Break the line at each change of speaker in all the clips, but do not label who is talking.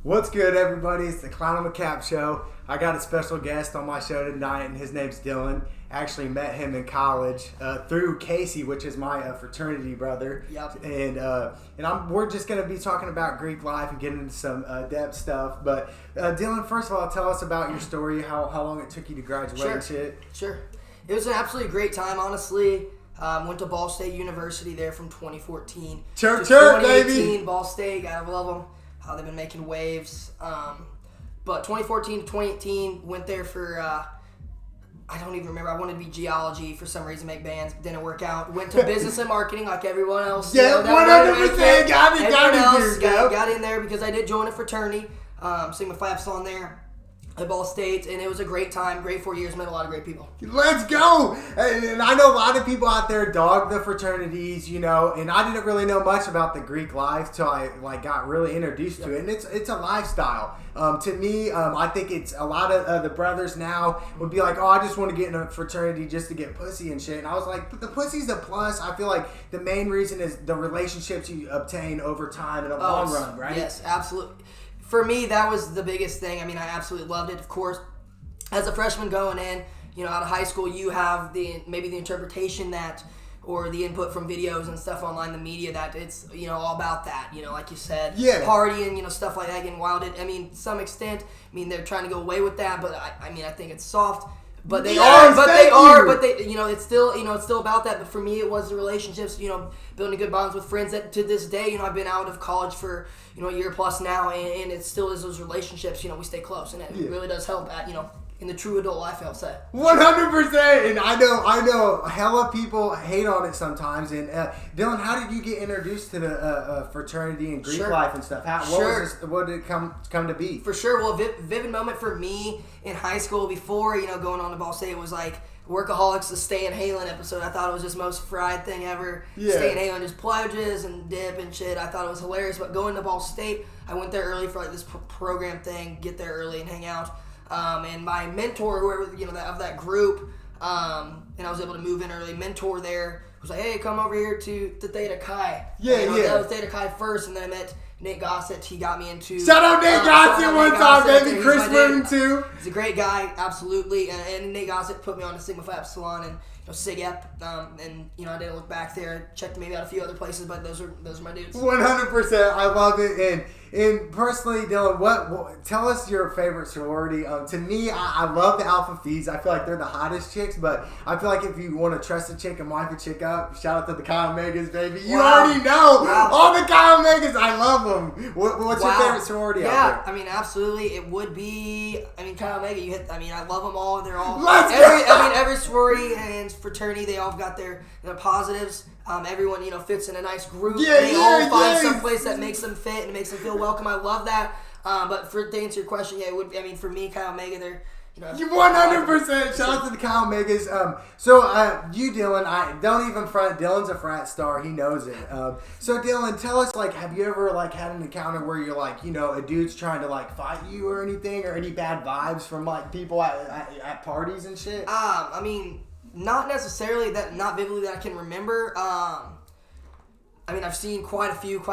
What's good, everybody? It's the Clown on the Cap show. I got a special guest on my show tonight, and his name's Dylan. Actually met him in college through Casey, which is my fraternity brother.
Yep.
And we're just going to be talking about Greek life and getting into some depth stuff. But Dylan, first of all, tell us about your story, how long it took you to graduate and shit.
Sure. It was an absolutely great time, honestly. Went to Ball State University there from 2014
Chirp,
to
chirp,
2018.
baby.
Ball State, gotta love them. They've been making waves. But 2014 to 2018, went there for, I don't even remember. I wanted to be geology for some reason, make bands. Didn't work out. Went to business and marketing like everyone else.
Yeah, 100% got
in there because I did join a fraternity, Sigma Phi Epsilon there at Ball State, and it was a great time, great 4 years, met a lot of great people.
Let's go! And I know a lot of people out there dog the fraternities, and I didn't really know much about the Greek life till I got really introduced to it, and it's a lifestyle. To me, I think it's a lot of the brothers now would be like, oh, I just want to get in a fraternity just to get pussy and shit, and I was like, the pussy's a plus. I feel like the main reason is the relationships you obtain over time in a long run, right?
Yes, absolutely. For me, that was the biggest thing. I mean, I absolutely loved it. Of course, as a freshman going in, out of high school, you have maybe the interpretation that, or the input from videos and stuff online, the media, that it's, all about that, like you said, partying, stuff like that, getting wild. To some extent, they're trying to go away with that, but I think it's soft. But they it's still about that. But for me, it was the relationships, building good bonds with friends that to this day, I've been out of college for, a year plus now, and it still is those relationships, we stay close, and it really does help at, in the true adult life, I'll say.
100%, and I know hella people hate on it sometimes. And Dylan, how did you get introduced to the fraternity and Greek life and stuff? What did it come to be?
For sure. Well, vivid moment for me in high school before going on to Ball State was like Workaholics, the Stan Halen episode. I thought it was just the most fried thing ever.
Yeah.
Stan Halen just pledges and dip and shit. I thought it was hilarious. But going to Ball State, I went there early for this program thing. Get there early and hang out. And my mentor, whoever of that group, and I was able to move in early. Mentor there was like, "Hey, come over here to Theta Chi." That was Theta Chi first, and then I met Nate Gossett. He got me into.
Shout out Nate Gossett one time, baby. Chris Moon too.
He's a great guy, absolutely. And Nate Gossett put me on to Sigma Phi Epsilon and Sig Ep. And I didn't look back there. Checked maybe out a few other places, but those are my dudes.
100%, I love it. And personally, Dylan, what tell us your favorite sorority. To me, I love the Alpha Phees. I feel like they're the hottest chicks, but I feel like if you want to trust a chick and wipe a chick up, shout out to the Chi Omegas, baby. You already know. All the Chi Omegas, I love them. What's your favorite sorority out there?
Absolutely. It would be, Chi Omega. I love them all. They're all, every sorority and fraternity, they all got their positives. Everyone, fits in a nice group. They all find some place that makes them fit and makes them feel welcome. I love that. But to answer your question, it would. For me, Chi Omega, they're.
You 100%. Shout out to the Chi Omegas. So you, Dylan, I don't even front. Dylan's a frat star. He knows it. So Dylan, tell us, have you ever had an encounter where you're a dude's trying to fight you or anything, or any bad vibes from people at parties and shit?
Not necessarily not vividly that I can remember. I've seen quite a few,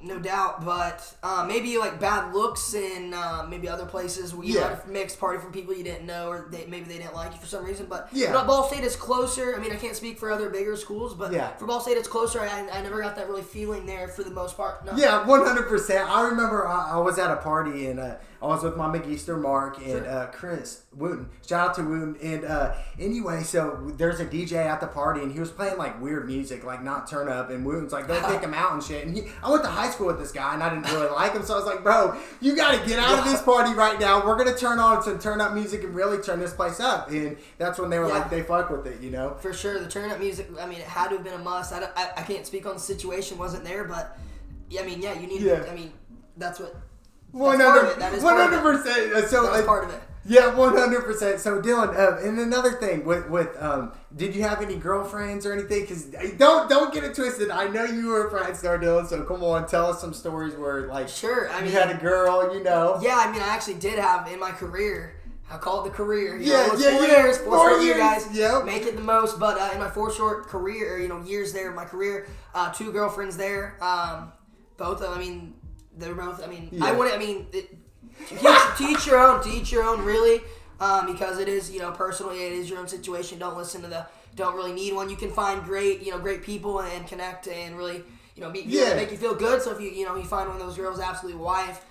no doubt, but maybe bad looks in maybe other places where you had a mixed party from people you didn't know, or maybe they didn't like you for some reason. But Ball State is closer. I can't speak for other bigger schools, but for Ball State it's closer. I never got that really feeling there for the most part. No.
Yeah, 100%. I remember I was at a party and I was with my McGeester Mark and Chris Wooten. Shout out to Wooten. And anyway, so there's a DJ at the party and he was playing weird music, not turn up. And Wooten's like, go kick him out and shit. And I went to high school with this guy and I didn't really like him. So I was like, bro, you got to get out of this party right now. We're going to turn on some turn up music and really turn this place up. And that's when they were they fuck with it,
For sure. The turn up music, it had to have been a must. I can't speak on the situation, wasn't there, but you need it. That's what.
100%. So
that's part of it.
Yeah, 100%. So Dylan, and another thing with did you have any girlfriends or anything? Because don't get it twisted. I know you were a frat star, Dylan. So come on, tell us some stories where
sure.
You had a girl,
Yeah, I actually did have in my career. I call it the career. 4 years, guys.
Yep.
Make it the most. But in my 4 short career, years there of my career, 2 girlfriends there. Both of them, they're both. I mean,
Yeah.
to each your own. To each your own, really. Because it is, personally, it is your own situation. Don't listen to don't really need one. You can find great people and connect and really, make you feel good. So if you find one of those girls, absolutely wife.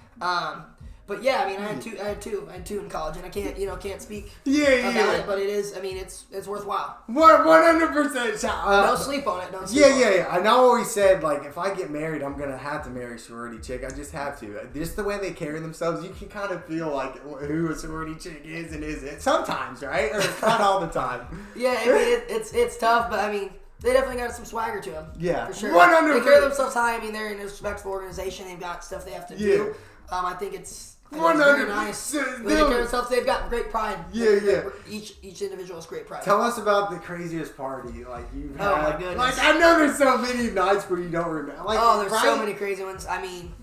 But yeah, I mean, I had two in college, and I can't speak about it, but it is, I mean, it's worthwhile.
100%.
Don't sleep on it.
Yeah. And I always said, like, if I get married, I'm gonna have to marry a sorority chick. I just have to. Just the way they carry themselves, you can kind of feel like who a sorority chick is and isn't. Sometimes, right? Or not all the time.
Yeah, I mean, it's tough, but I mean, they definitely got some swagger to them.
Yeah,
for sure.
100%.
They carry themselves high. I mean, they're in a respectful organization. They've got stuff they have to do. I think it's.
100%.
Very nice. When they carry themselves, they've got great pride.
Yeah.
Each individual has great pride.
Tell us about the craziest party like you've had.
Oh my goodness!
Like I know there's so many nights where you don't remember. Like,
there's so many crazy ones. I mean,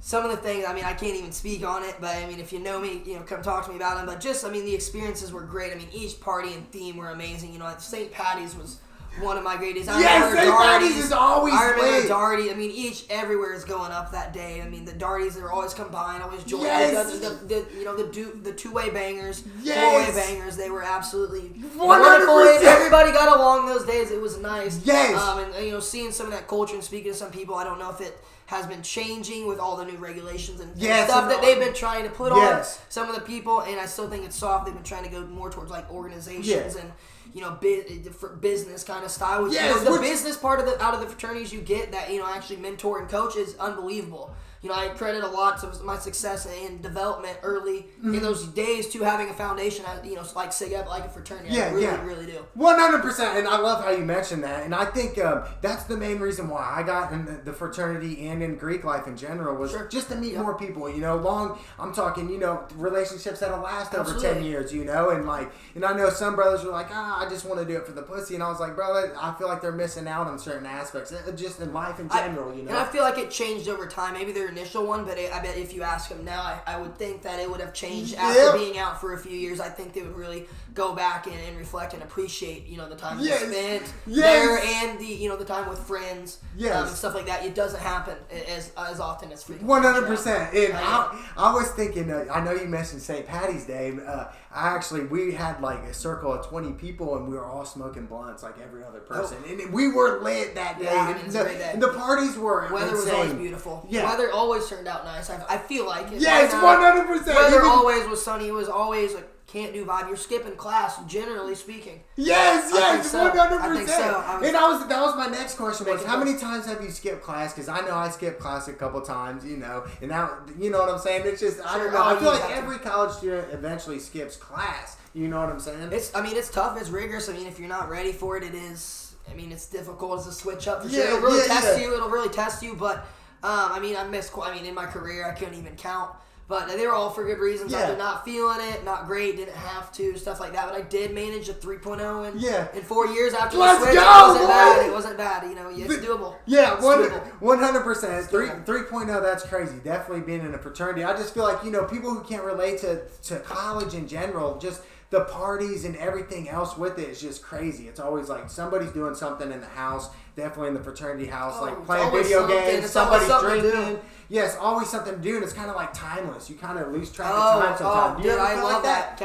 some of the things. I mean, I can't even speak on it. But I mean, if you know me, come talk to me about them. But just, I mean, the experiences were great. I mean, each party and theme were amazing. St. Patty's was one of my greatest.
Yes, St. Patty's is always
I remember
lit.
Darty. I mean, everywhere is going up that day. I mean, the Darties are always combined, always joined.
Yes.
The two-way bangers,
Yes.
four-way bangers. They were absolutely
100%.
wonderful. Everybody got along those days. It was nice.
Yes.
And seeing some of that culture and speaking to some people, I don't know if it has been changing with all the new regulations and stuff that they've been trying to put on some of the people, and I still think it's soft. They've been trying to go more towards like organizations and for business kind of style. Which, the business part out of the fraternities you get that actually mentor and coach is unbelievable. I credit a lot to my success and development early in those days to having a foundation, like SIG, like a fraternity. I really do.
100%. And I love how you mentioned that. And I think that's the main reason why I got in the fraternity and in Greek life in general was just to meet more people. I'm talking, relationships that'll last over 10 years, and I know some brothers were like, I just want to do it for the pussy. And I was like, brother, I feel like they're missing out on certain aspects, just in life in general,
And I feel like it changed over time. Maybe their initial one, but I bet if you ask them now, I would think that it would have changed after being out for a few years. I think they would really go back and reflect and appreciate, the time they spent there and the time with friends and stuff like that. It doesn't happen as often as frequently.
100%. And I was thinking, I know you mentioned St. Patty's Day. We had like a circle of 20 people and we were all smoking blunts like every other person. And we were lit that day. And the parties were
weather
insane.
was always beautiful.
Yeah.
Weather always turned out nice. I feel like it.
Yes, 100%.
Weather always was sunny. It was always like can't do vibe. You're skipping class, generally speaking.
Yes, 100%.
I think so.
And that was my next question was, how many times have you skipped class? Because I know I skipped class a couple times, and now, you know what I'm saying? It's just, I don't know. I feel like every college student eventually skips class. You know what I'm saying?
It's tough. It's rigorous. I mean, if you're not ready for it, it is. I mean, it's difficult. It's a switch up for sure. It'll really test you. It'll really test you. But in my career, I couldn't even count. But they were all for good reasons. I did not feeling it, not great, didn't have to, stuff like that. But I did manage a 3.0 in 4 years after the switch. It wasn't bad. It's doable.
Yeah, 100%. 3.0, that's crazy. Definitely being in a fraternity. I just feel like, people who can't relate to college in general, just the parties and everything else with it is just crazy. It's always like somebody's doing something in the house, definitely in the fraternity house, like playing video games, somebody's drinking. Yes, always something to do, and it's kind of like timeless. You kind of lose track of time sometimes.
I love that.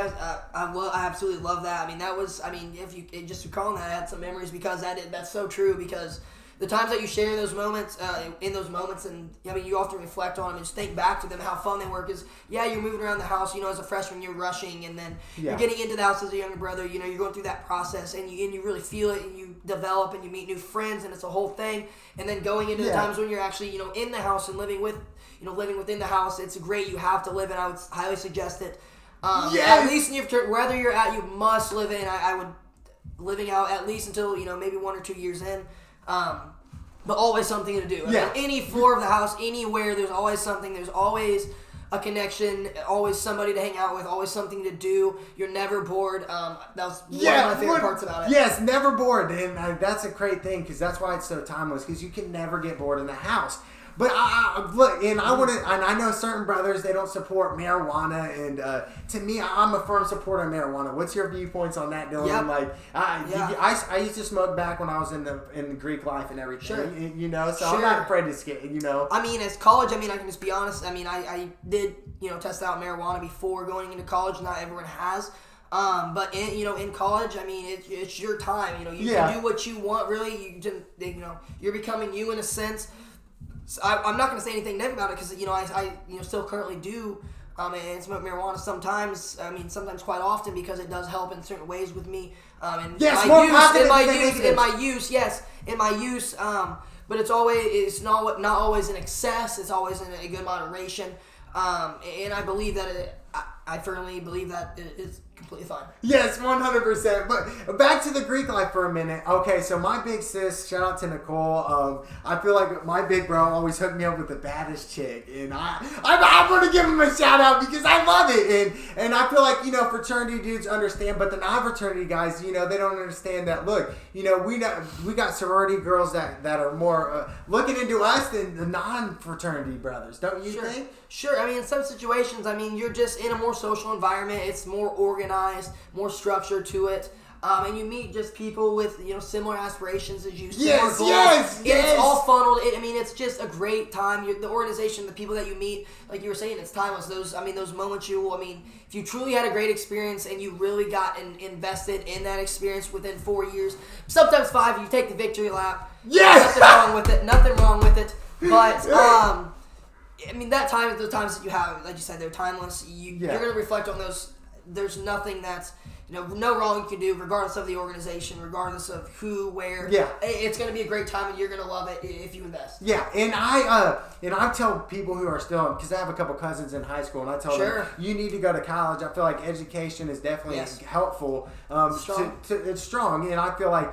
I absolutely love that. If you just recalling that, I had some memories because that's so true because the times that you share those moments, and you often reflect on them and just think back to them, how fun they were. Because you're moving around the house. As a freshman, you're rushing, and then you're getting into the house as a younger brother. You're going through that process, and you really feel it, and you develop, and you meet new friends, and it's a whole thing. And then going into the times when you're actually in the house and living within the house, it's great. You have to live in. I would highly suggest it. At least in your wherever you're at, you must live in. I would living out at least until maybe 1 or 2 years in. But always something to do. Any floor of the house, anywhere, there's always something. There's always a connection, always somebody to hang out with, always something to do. You're never bored. That was one of my favorite parts about it.
Yes, never bored. And that's a great thing because that's why it's so timeless because you can never get bored in the house. But I look, and I want to, and I know certain brothers, they don't support marijuana, and to me, I'm a firm supporter of marijuana. What's your viewpoints on that, Dylan?
Yep.
Like, I used to smoke back when I was in the Greek life and everything.
Sure.
You know, so I'm not afraid to skate. You know.
I mean, as college, I can just be honest. I mean, I did test out marijuana before going into college. Not everyone has. But in college, I mean, it's your time. You can do what you want. Really, you're becoming you in a sense. So I'm not going to say anything negative about it because I still currently do and smoke marijuana sometimes. I mean, sometimes quite often because it does help in certain ways with me. In my use. But it's not always in excess. It's always in a good moderation. And I believe that I firmly believe that it is completely fine.
Yes, 100%. But back to the Greek life for a minute. Okay, so my big sis, shout out to Nicole. I feel like my big bro always hooked me up with the baddest chick, and I'm going to give him a shout out because I love it. And I feel like fraternity dudes understand, but the non-fraternity guys, they don't understand that. Look, we got sorority girls that are more looking into us than the non-fraternity brothers. Don't you think?
Sure. I mean, in some situations, you're just in a more social environment. It's more organized, more structure to it. And you meet just people with similar aspirations as you.
Yes.
It's all funneled. It's just a great time. The organization, the people that you meet, like you were saying, it's timeless. Those moments if you truly had a great experience and you really got invested in that experience within 4 years, sometimes 5, you take the victory lap.
Yes.
Nothing wrong with it. But the times that you have, like you said, they're timeless. You're going to reflect on those. There's nothing that's no wrong you can do, regardless of the organization, regardless of who, where.
Yeah.
It's going to be a great time, and you're going to love it if you invest.
Yeah, and I tell people who are still, because I have a couple cousins in high school, and I tell them, you need to go to college. I feel like education is definitely helpful. It's strong, and I feel like,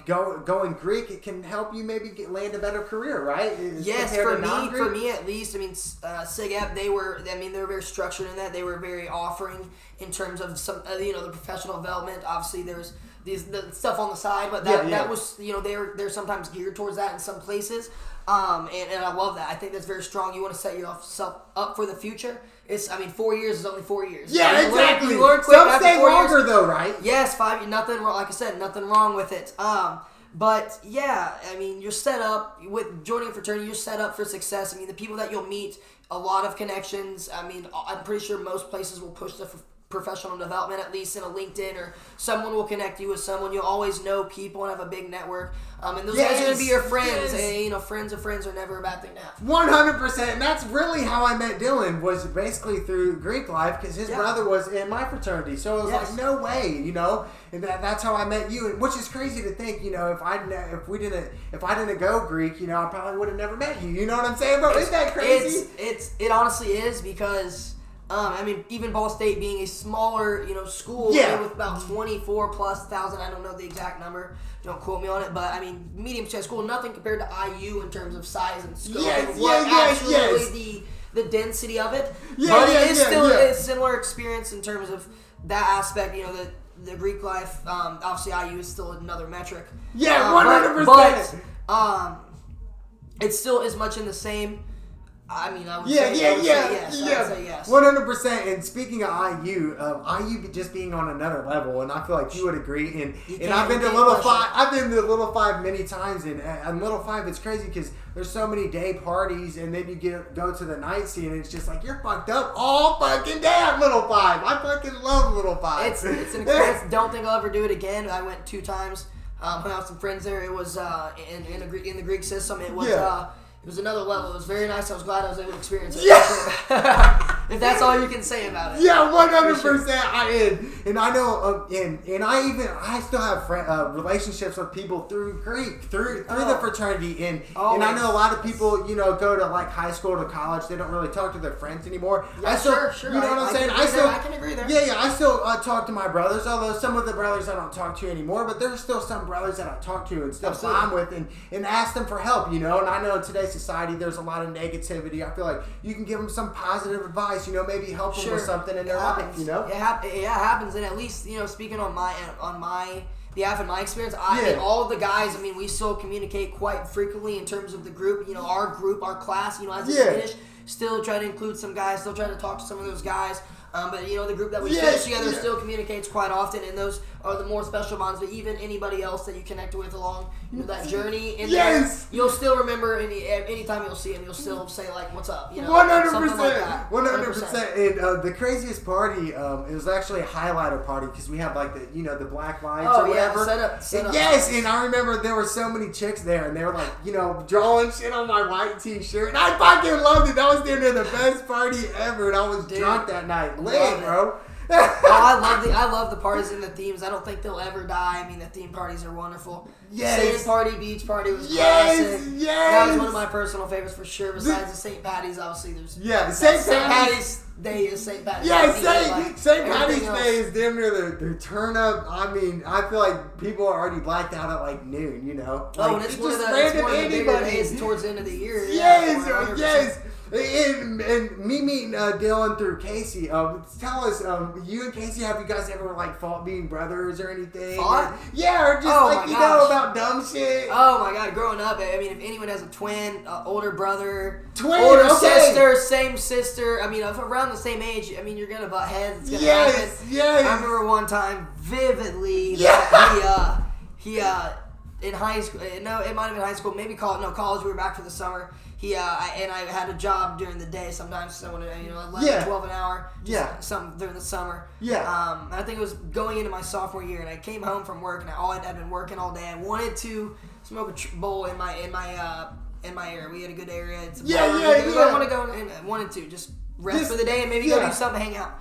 going Greek, it can help you maybe land a better career, right?
For me at least, SIGEP, they were very structured in that. They were very offering in terms of some, the professional development. Obviously, there's the stuff on the side, but that was, they're sometimes geared towards that in some places. And I love that. I think that's very strong. You want to set yourself up for the future. 4 years is only 4 years.
Yeah, exactly.
You learn quick.
Some stay longer though, right?
Yes, 5. Nothing wrong. Like I said, nothing wrong with it. But yeah, you're set up with joining a fraternity. You're set up for success. The people that you'll meet, a lot of connections. I'm pretty sure most places will push the professional development, at least in a LinkedIn, or someone will connect you with someone. You'll always know people and have a big network. And those guys are going to be your friends. And, friends of friends are never a bad thing to have.
100%. And that's really how I met Dylan, was basically through Greek life, because his brother was in my fraternity. So it was like, no way, And that's how I met you, which is crazy to think, if I didn't go Greek, I probably would have never met you. You know what I'm saying, bro? Isn't that crazy?
It honestly is, because even Ball State being a smaller, school with about 24,000+, I don't know the exact number, don't quote me on it, but medium-sized school, nothing compared to IU in terms of size and scope. The density of it. But it is still a similar experience in terms of that aspect, the Greek life. Obviously IU is still another metric.
100%.
But it's still as much in the same. I would say yes.
100%. And speaking of IU just being on another level, and I feel like you would agree. And I've been to Little Five. I've been to Little Five many times, and Little Five, it's crazy because there's so many day parties, and then you go to the night scene, and it's just like you're fucked up all fucking day at Little Five. I fucking love Little Five.
It's an experience. Don't think I'll ever do it again. I went 2 times when I had some friends there. It was in the Greek system. It was. It was another level. It was very nice. I was glad I was able to experience it. If that's all you can say about it.
100%. And I know, and I still have relationships with people through Greek, through the fraternity, and I know a lot of people, go to like high school to college. They don't really talk to their friends anymore.
Sure.
You know what I'm saying?
I can agree there.
Yeah. I still talk to my brothers, although some of the brothers I don't talk to anymore. But there's still some brothers that I talk to and still bond with, and ask them for help. And I know in today's society there's a lot of negativity. I feel like you can give them some positive advice, maybe help them with something in their life,
It happens, and at least, speaking on my have in my experience. I mean, all of the guys, I mean, we still communicate quite frequently in terms of the group. You know, our class, you know, as we finish, still try to include some guys, still try to talk to some of those guys. But, you know, the group that we finish together still communicates quite often, and those are the more special bonds. But even anybody else that you connect with along that journey, and you'll still remember anytime you'll see him, you'll still say, like, what's up? You know,
100%.
something like that.
100%. And the craziest party, it was actually a highlighter party because we had, like, the black lights or whatever.
Set up.
Yes, and I remember there were so many chicks there, and they were, like, you know, drawing shit on my white t-shirt. And I fucking loved it. That was the best party ever, and I was drunk that night. Lit, bro.
I love the parties and the themes. I don't think they'll ever die. I mean, the theme parties are wonderful. Sand party, beach party was classic. That was one of my personal favorites for sure. Besides the St. Patty's, obviously there's
St. Patty's
Day is St. Patty's.
St. Patty's Day is damn near the turn up. I mean, I feel like people are already blacked out at like noon. You know.
And it's one of the bigger days towards the end of the year.
Yes. And me meeting Dylan through Casey. Tell us, you and Casey, have you guys ever like fought being brothers or anything?
Fought?
Or just know about dumb shit.
Oh my god, growing up, I mean, if anyone has a twin, older brother, older sister, same sister, I mean, if around the same age, I mean, you're gonna butt heads. It's gonna happen. I remember one time vividly that he in high school. No, it might have been high school, maybe college. No, college. We were back for the summer. I had a job during the day sometimes, so 11, 12 an hour. Something during the summer. I think it was going into my sophomore year, and I came home from work, and I'd been working all day. I wanted to smoke a bowl in my area. We had a good area. It's I want to go and wanted to just rest for the day and maybe go do something, hang out.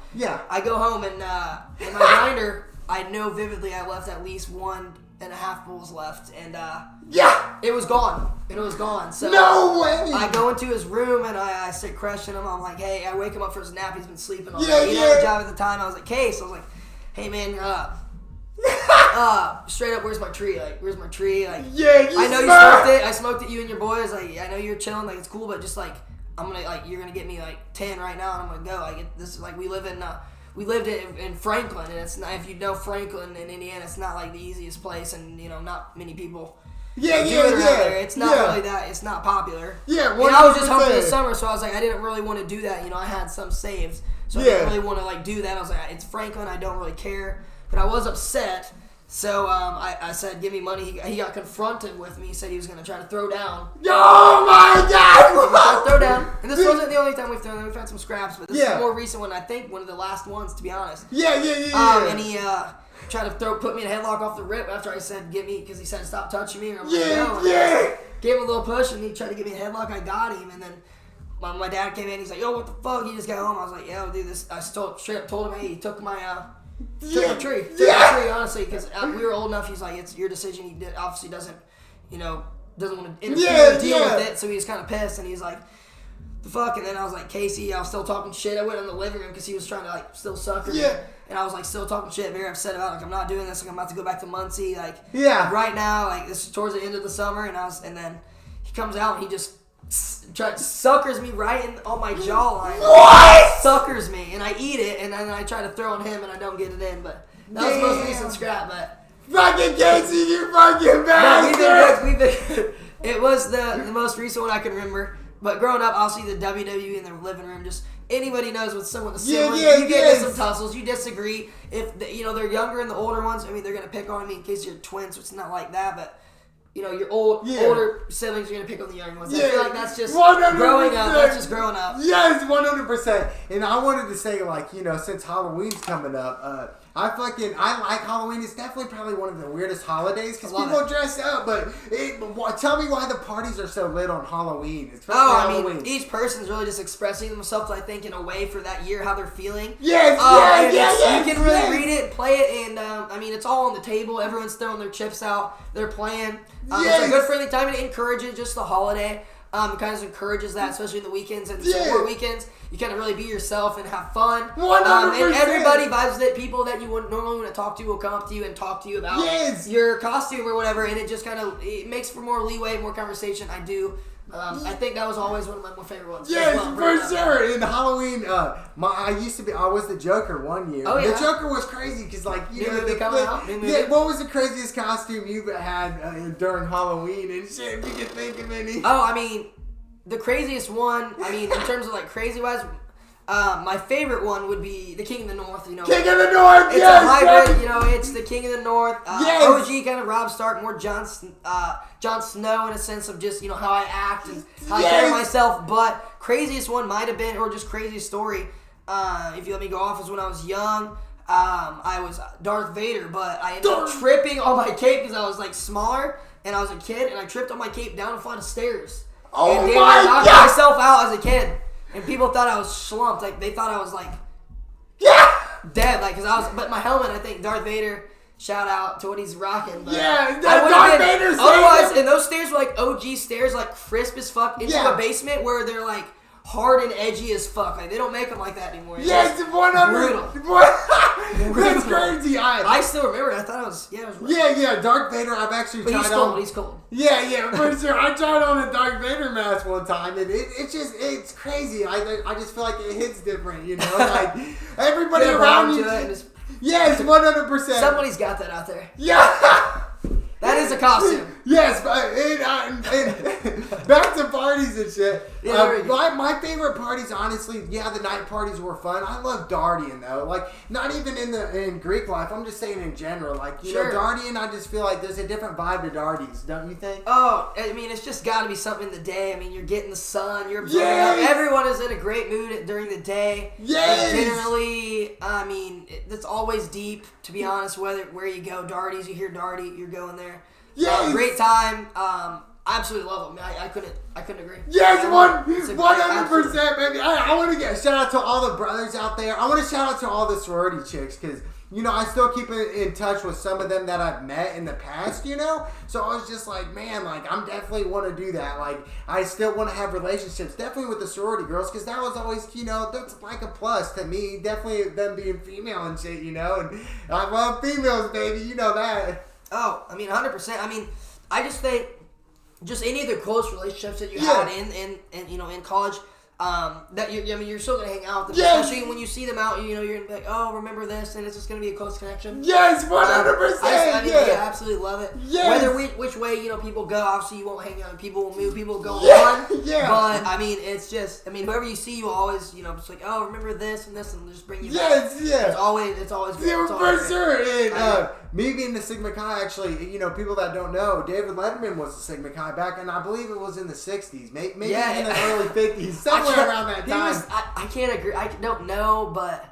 I go home and in my grinder, I know vividly I left at least 1.5 bowls left, and it was gone. So
no way.
I go into his room and I sit crushing him. I'm like, hey, I wake him up for his nap. He's been sleeping all day. He didn't have a job at the time. I was like, Case. I was like, hey man, straight up, where's my tree? Like, where's my tree? Like, I know you smoked it. I smoked it. You and your boys. Like, I know you're chilling. Like, it's cool, but just like, I'm gonna you're gonna get me like 10 right now, and I'm gonna go. Like, this is like we lived in Franklin, and it's not, if you know Franklin in Indiana, it's not like the easiest place, and not many people do it around there. It's not really that. It's not popular. And I was just home for the summer, so I was like, I didn't really want to do that. I had some saved, so I didn't really want to like do that. I was like, it's Franklin. I don't really care, but I was upset. So I said, give me money. He got confronted with me. He said he was going to try to throw down.
Oh my God!
Throw down. And this wasn't the only time we've thrown. We've had some scraps, but this is a more recent one. I think one of the last ones, to be honest. And he tried to put me in a headlock off the rip after I said, get me, because he said, stop touching me. Or I'm gave him a little push, and he tried to give me a headlock. I got him, and then my dad came in. He's like, yo, what the fuck? He just got home. I was like, yo, dude, this. I straight up told him, hey, he took my my tree. Took my tree, honestly, because we were old enough. He's like, it's your decision. He obviously doesn't want to interfere deal with it. So he was kind of pissed, and he's like, the fuck. And then I was like, Casey, I was still talking shit. I went in the living room because he was trying to like still sucker me. And I was like still talking shit, very upset about it. Like, I'm not doing this. Like, I'm about to go back to Muncie. Like, right now, like this is towards the end of the summer. And then he comes out and he just suckers me right on my jawline.
What?
Suckers me, and I eat it, and then I try to throw on him, and I don't get it in. But that was the most recent scrap. But
fucking Casey, you fucking bastard!
It was the most recent one I can remember. But growing up, I'll see the WWE in the living room. Just anybody knows with someone similar. You get into some tussles. You disagree. If they're younger and the older ones, I mean, they're gonna pick on me in case you're twins. So it's not like that, but. Your older siblings are going to pick on the younger ones. I feel like that's just 100%. Growing up. That's just growing up.
Yes, 100%. And I wanted to say, like, since Halloween's coming up, I like Halloween. It's definitely probably one of the weirdest holidays because people dress up. But tell me why the parties are so lit on Halloween.
I mean, each person's really just expressing themselves, I think, in a way for that year, how they're feeling.
You
can really read it, play it, and I mean, it's all on the table. Everyone's throwing their chips out. They're playing. It's a good friendly time, and it encourages just the holiday. It kind of encourages that, especially in the weekends and some more weekends. You kind of really be yourself and have fun.
100%.
And everybody vibes with it. People that you wouldn't normally want to talk to will come up to you and talk to you about your costume or whatever, and it just kind of makes for more leeway, more conversation. I do I think that was always one of my more favorite ones.
Yes,
as well.
for sure. In Halloween, I was the Joker one year.
Oh, yeah.
The Joker was crazy because, like,
New movie coming out? New movie?
Yeah, what was the craziest costume you had during Halloween and shit? If you could think of any.
Oh, I mean, the craziest one. I mean, in terms of like crazy wise. My favorite one would be the King of the North. You know,
King of the North.
It's
yes,
a hybrid. You know, it's the King of the North.
Yes.
OG kind of Rob Stark, more Jon Snow in a sense of just how I act and how I carry myself. But craziest one might have been, or just craziest story. If you let me go off, was when I was young. I was Darth Vader, but I ended up tripping on my cape because I was like smaller and I was a kid, and I tripped on my cape down a flight of stairs.
Oh
and
my
knocked
God!
myself out as a kid. And people thought I was slumped. Like, they thought I was, like, dead. Like, because I was... But my helmet, I think, Darth Vader, shout out to what he's rocking. But
yeah,
Darth
Vader.
Otherwise, and those stairs were, like, OG stairs, like, crisp as fuck, into a basement where they're, like, hard and edgy as fuck. Like, they don't make them like that anymore.
Yes, 100.
Brutal.
That's crazy.
I still remember it. I thought it was... Yeah, it was
yeah, Darth Vader, I've actually
but
tried
he's
on...
cold. He's cold.
Yeah, for sure. I tried on a Darth Vader mask one time, and it's crazy. I just feel like it hits different, you know? Like, everybody around you... Yes, 100%.
Somebody's got that out there.
Yeah!
That is a costume.
Yes, and back to parties and shit.
Yeah,
my favorite parties, honestly, the night parties were fun. I love Dardian though. Like, not even in Greek life. I'm just saying in general. Like, you know, Dardian. I just feel like there's a different vibe to Dardies, don't you think?
Oh, I mean, it's just got to be something in the day. I mean, you're getting the sun. You're everyone is in a great mood during the day.
Yes.
Generally, I mean, it's always deep. To be honest, where you go, Dardies, you hear Darty, you're going there.
Yes.
Great time. I absolutely love them. I couldn't agree.
Yes, 100%, baby. I want to get a shout out to all the brothers out there. I want to shout out to all the sorority chicks because, you know, I still keep in touch with some of them that I've met in the past, you know? So I was just like, man, like, I'm definitely want to do that. Like, I still want to have relationships, definitely with the sorority girls, because that was always, you know, that's like a plus to me. Definitely them being female and shit, you know? And I love females, baby. You know that.
Oh, I mean, 100%. I mean, I just think just any of the close relationships that you had in college, that you're still gonna hang out with them, especially when you see them out. You know, you're gonna be like, oh, remember this, and it's just gonna be a close connection.
Yes, 100%.
I absolutely love it.
Yes.
Whether which way people go, obviously you won't hang out. People will move. People will go on.
Yeah.
But I mean, it's just whoever you see, you always just like, oh, remember this and this, and just bring you back.
Yes.
It's always great.
Yeah, for sure. And me being the Sigma Chi, actually, you know, people that don't know, David Letterman was a Sigma Chi back, and I believe it was in the 60s, maybe in the early 50s, somewhere around that time.
I can't agree. I don't know, but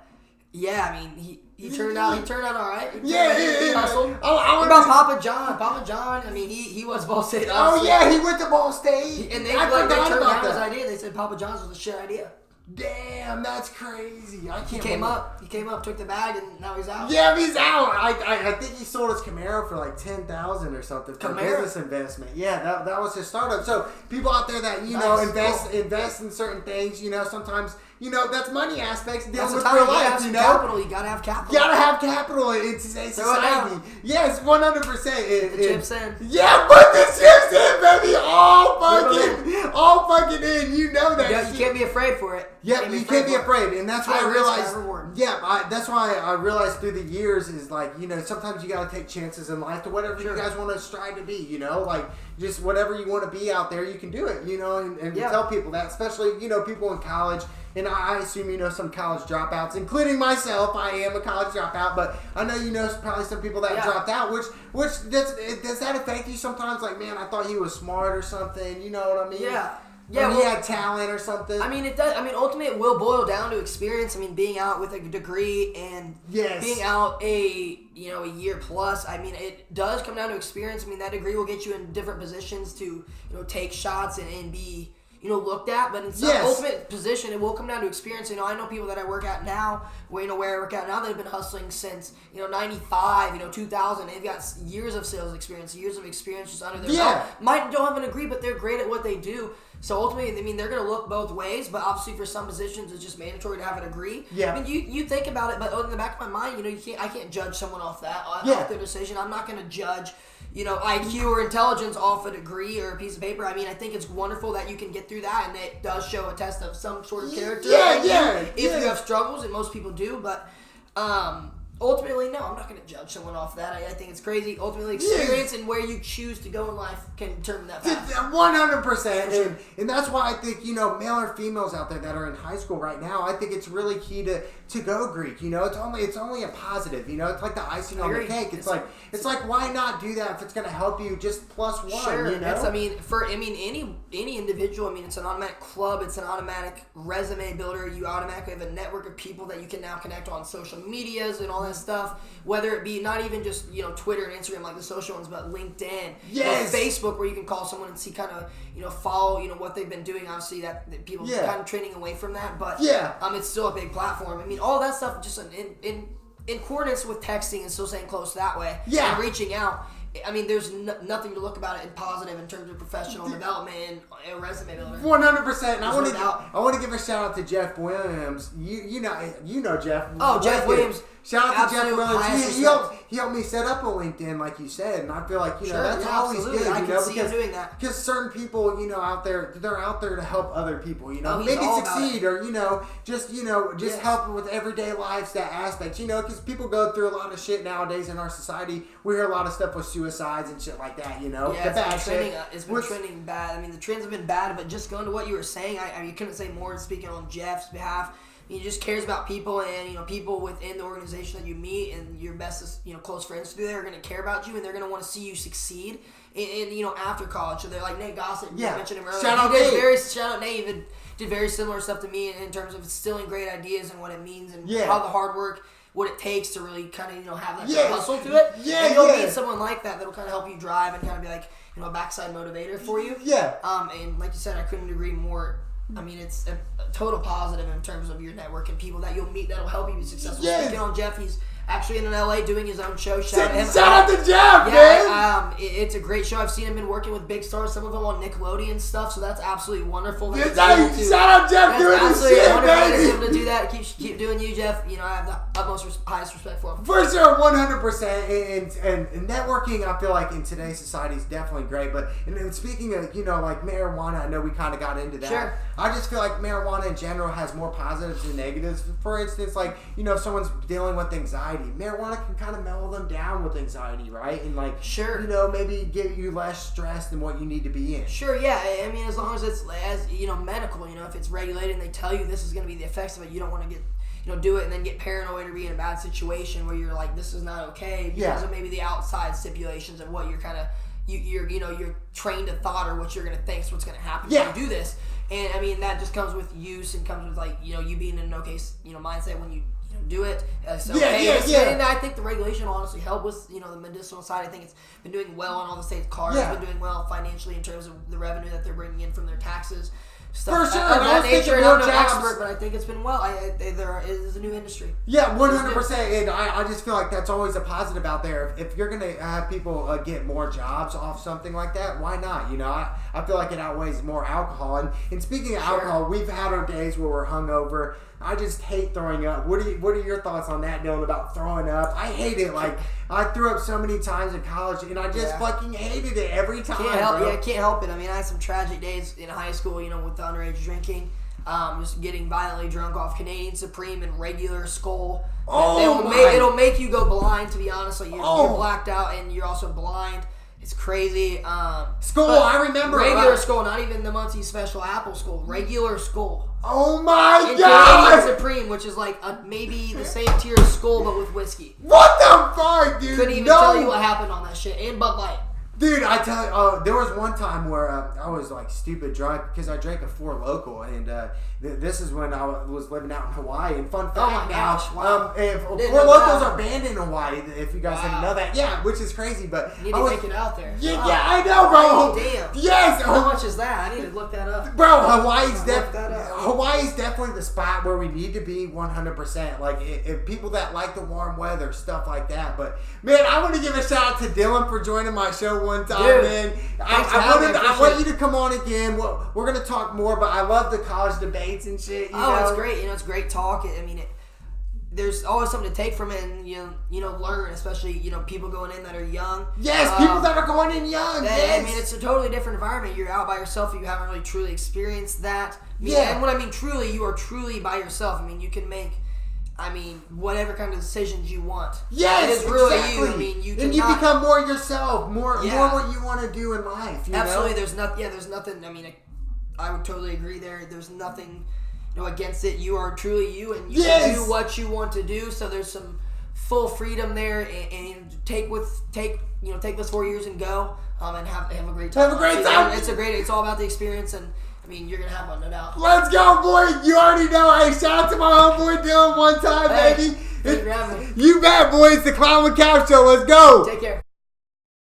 yeah, I mean, he turned out all right. He hustled. What about Papa John? Papa John, I mean, he was Ball State.
Oh yeah, he went to Ball State.
And they turned down his idea. They said Papa John's was a shit idea.
Damn, that's crazy. I can't.
He came up, took the bag, and now he's out.
Yeah, he's out. I think he sold his Camaro for like $10,000 or something for business investment. Yeah, that was his startup. So people out there that invest in certain things, you know, sometimes. You know, that's money aspects dealing with real life, you know?
Capital. You gotta have capital.
You gotta have capital in today's society. Yes, 100%.
Put the chips in.
Yeah, put the chips in, baby. All fucking in. You know that.
You can't be afraid for it.
Yeah, you can't be afraid. And that's why I realized. Yeah, that's why I realized through the years is like, you know, sometimes you gotta take chances in life to whatever you guys want to strive to be, you know? Like, just whatever you want to be out there, you can do it, you know? And tell people that, especially, you know, people in college. And I assume you know some college dropouts, including myself. I am a college dropout, but I know you know probably some people that dropped out. Which does that affect you sometimes? Like, man, I thought he was smart or something. You know what I mean?
Yeah.
Yeah, he had talent or something.
I mean, it does. I mean, ultimately, it will boil down to experience. I mean, being out with a degree and being out a year plus. I mean, it does come down to experience. I mean, that degree will get you in different positions to take shots and be looked at, but in some ultimate position, it will come down to experience. I know people that I work at now, where I work out now, that have been hustling since 95, 2000. They've got years of sales experience, years of experience just under their belt. Don't have a degree, but they're great at what they do. So ultimately, I mean, they're going to look both ways, but obviously for some positions, it's just mandatory to have a degree. Yeah. I mean, you think about it, but in the back of my mind, I can't judge someone off their decision. I'm not going to judge IQ or intelligence off a degree or a piece of paper. I mean, I think it's wonderful that you can get through that, and it does show a test of some sort of character. If you have struggles, and most people do, but ultimately, no, I'm not going to judge someone off that. I think it's crazy. Ultimately, experience and where you choose to go in life can determine that path.
100%.
Sure.
And that's why I think, male or females out there that are in high school right now, I think it's really key to go Greek. It's only a positive. It's like the icing on the cake. It's like why not do that if it's going to help you just plus one,
Sure. Any individual, it's an automatic club, it's an automatic resume builder. You automatically have a network of people that you can now connect on social medias and all that stuff, whether it be not even just Twitter and Instagram like the social ones, but LinkedIn, Facebook, where you can call someone and see kind of follow what they've been doing. Obviously that people kind of trending away from that, but it's still a big platform. All that stuff just in accordance with texting and still staying close that way and reaching out. There's nothing to look about it in positive in terms of professional development and resume builder.
100%. And I want to give a shout out to Jeff Williams. You know Jeff.
Oh, Jeff Williams.
Shout out to Jeff Williams. He helped me set up a LinkedIn, like you said, and I feel like that's always good.
I can see him doing that
because certain people, out there, they're out there to help other people. Maybe succeed or just help with everyday life, that aspect. Because people go through a lot of shit nowadays in our society. We hear a lot of stuff with suicides and shit like that.
It's been trending bad. The trends have been bad, but just going to what you were saying, I couldn't say more. Speaking on Jeff's behalf. He just cares about people, and people within the organization that you meet and your bestest close friends through there are going to care about you, and they're going to want to see you succeed in after college. So they're like Nate Gossett. You mentioned him earlier.
Shout out
Nate. He did very similar stuff to me in terms of instilling great ideas and what it means and how the hard work, what it takes to really kind of have that hustle to it. And you'll meet someone like that that'll kind of help you drive and kind of be like a backside motivator for you. And like you said, I couldn't agree more. It's a total positive in terms of your network and people that you'll meet that'll help you be successful. Speaking on Jeff, he's actually in LA doing his own show. Shout
out to Jeff, man!
It's a great show. I've seen him been working with big stars, some of them on Nickelodeon stuff, so that's absolutely wonderful.
Shout out Jeff doing this shit,
baby! Able to do that. Keep doing you, Jeff. I have the highest respect for him.
For sure, 100%. And networking, I feel like in today's society is definitely great. But and speaking of, like marijuana, I know we kind of got into that.
Sure.
I just feel like marijuana in general has more positives than negatives. For instance, like, if someone's dealing with anxiety, marijuana can kind of mellow them down with anxiety, right? And maybe get you less stressed than what you need to be in.
Sure, yeah. As long as it's medical, if it's regulated and they tell you this is going to be the effects of it, you don't want to get do it and then get paranoid or be in a bad situation where you're like, this is not okay because of maybe the outside stipulations of what you're kind of you're trained to thought or what you're going to think is what's going to happen when you do this. And that just comes with use and comes with you being in an okay mindset when you do it. And I think the regulation will honestly help with the medicinal side. I think it's been doing well on all the states. Cars have been doing well financially in terms of the revenue that they're bringing in from their taxes. Stuff
for sure,
of that nature. I'm no expert, but I think it's been well. There is a new industry.
Yeah, 100%. And I just feel like that's always a positive out there. If you're gonna have people get more jobs off something like that, why not? I feel like it outweighs more alcohol. And speaking of alcohol, we've had our days where we're hungover. I just hate throwing up. What are your thoughts on that, Dylan, about throwing up? I hate it. Like, I threw up so many times in college, and I just fucking hated it every time.
Can't help it. I had some tragic days in high school, with the underage drinking, just getting violently drunk off Canadian Supreme and regular Skull. It'll make you go blind, to be honest. So you're blacked out, and you're also blind. It's crazy.
Skull, I remember.
Regular Skull, not even the Muncie Special Apple Skull. Regular Skull.
Oh my god!
Canadian Supreme, which is like maybe the same tier as Skull, but with whiskey.
What the fuck, dude?
Couldn't even tell you what happened on that shit. And Bud Light.
Dude, I tell you, there was one time where I was like stupid drunk because I drank a Four Loko, and this is when I was living out in Hawaii. And fun fact,
oh my gosh, wow.
Four Lokos are banned in Hawaii. If you guys didn't know that, which is crazy. But
you need to make it out there.
Yeah, I know, bro.
Oh, damn.
Yes.
How much is that? I need to look that up,
bro. Hawaii's definitely the spot where we need to be 100%. Like if people that like the warm weather, stuff like that. But man, I want to give a shout out to Dylan for joining my show one time.
Dude,
man. I want you to come on again. We're going to talk more, but I love the college debates and shit.
It's great. It's great talk. there's always something to take from it, and learn, especially people going in that are young.
Yes, people that are going in young. Yes.
I mean, it's a totally different environment. You're out by yourself. You haven't really truly experienced that. And when I mean truly, you are truly by yourself. I mean, you can make, whatever kind of decisions you want.
Yes,
it is really
exactly.
you. I mean, you
become more yourself, more what you want to do in life.
Absolutely. There's nothing. I mean, I would totally agree there. There's nothing, against it. You are truly you, and you can do what you want to do. So there's some full freedom there, and take those 4 years and go, and have a great time.
Have a great time.
It's all about the experience, and I mean, you're gonna have one, no doubt.
Let's go, boy! You already know. Hey, shout out to my homeboy Dylan one time, baby.
Thanks for having me.
You bet, boys. The Clown with Cap Show. Let's go.
Take care.